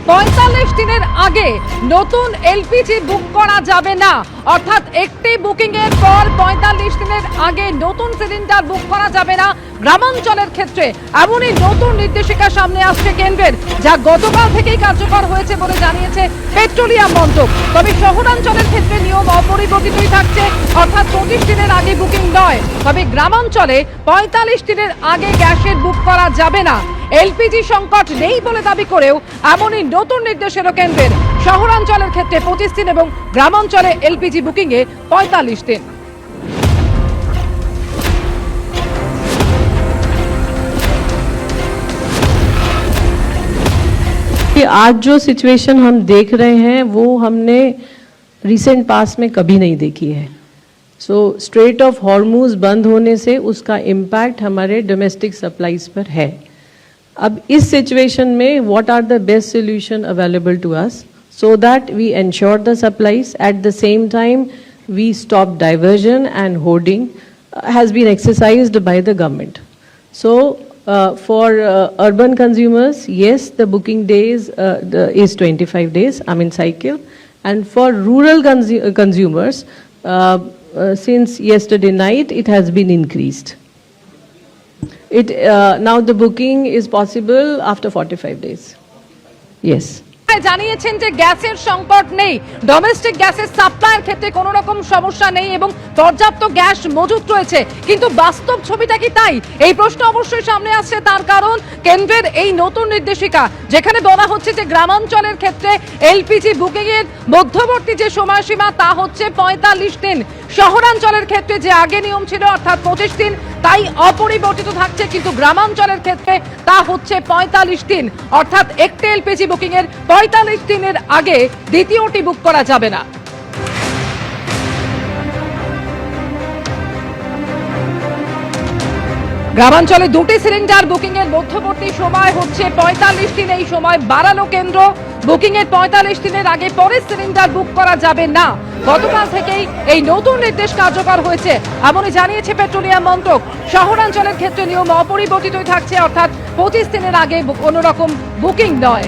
৪৫ দিনের আগে নতুন এলপিজি বুক করা যাবে না, অর্থাৎ একটি বুকিং এর পর ৪৫ দিনের আগে নতুন সিলিন্ডার বুক করা যাবে না গ্রামাঞ্চলের ক্ষেত্রে। এমনই নতুন নির্দেশিকা সামনে আসছে কেন্দ্রের, যা গতকাল থেকেই কার্যকর হয়েছে বলে জানিয়েছে পেট্রোলিয়াম মন্ত্রক। তবে শহরাঞ্চলের ক্ষেত্রে নিয়ম অপরিবর্তিতই থাকছে, অর্থাৎ ২৫ দিনের আগে বুকিং নয়। তবে গ্রামাঞ্চলে ৪৫ দিনের আগে গ্যাসের বুক করা যাবে না। এলপিজি সংকট নেই বলে দাবি করেও এমনই নতুন নির্দেশ এলো কেন্দ্রের। শহরাঞ্চলের ক্ষেত্রে ২৫ দিন এবং গ্রামাঞ্চলে এলপিজি বুকিং এ ৪৫ দিন। आज जो सिचुएशन हम देख रहे हैं वो हमने रिसेंट पास में कभी नहीं देखी है। सो स्ट्रेट ऑफ हॉर्मूज बंद होने से उसका इम्पैक्ट हमारे डोमेस्टिक सप्लाईज पर है। अब इस सिचुएशन में what are the best solution available to us so that we ensure the supplies, at the same time we stop diversion and hoarding has been exercised by the government. So for urban consumers, yes, the booking days is 25 days, cycle. And for rural consumers, since yesterday night, it has been increased. Now the booking is possible after 45 days. Yes. জানিয়েছেন যে গ্যাসের সংকট নেই, domestic গ্যাসের সাপ্লাইয়ের ক্ষেত্রে কোনো রকম সমস্যা নেই এবং পর্যাপ্ত গ্যাস মজুত রয়েছে। কিন্তু বাস্তব ছবিটা কি তাই? এই প্রশ্ন অবশ্যই সামনে আসছে, তার কারণ কেন্দ্রের এই নতুন নির্দেশিকা, যেখানে বলা হচ্ছে যে গ্রামাঞ্চলের ক্ষেত্রে এলপিজি বুকিং এর মধ্যবর্তী যে সময়সীমা তা হচ্ছে ৪৫ দিন। শহরাঞ্চলের ক্ষেত্রে যে আগে নিয়ম ছিল অর্থাৎ ২৫ দিন, তাই অপরিবর্তিত থাকছে, কিন্তু গ্রামাঞ্চলের ক্ষেত্রে তা হচ্ছে ৪৫ দিন। অর্থাৎ একটি এলপিজি বুকিং এর ৪৫ দিনের আগে দ্বিতীয়টি বুক করা যাবে না। গ্রামাঞ্চলে দুটি সিলিন্ডার বুকিং এর মধ্যবর্তী সময় হচ্ছে ৪৫ দিন। এই সময় বাড়ালো কেন্দ্র। বুকিং এর ৪৫ দিনের আগে পরের সিলিন্ডার বুক করা যাবে না। গতকাল থেকেই এই নতুন নির্দেশ কার্যকর হয়েছে, এমনই জানিয়েছে পেট্রোলিয়াম মন্ত্রক। শহরাঞ্চলের ক্ষেত্রে নিয়ম অপরিবর্তিতই থাকছে, অর্থাৎ ২৫ দিনের আগে কোনো রকম বুকিং নয়।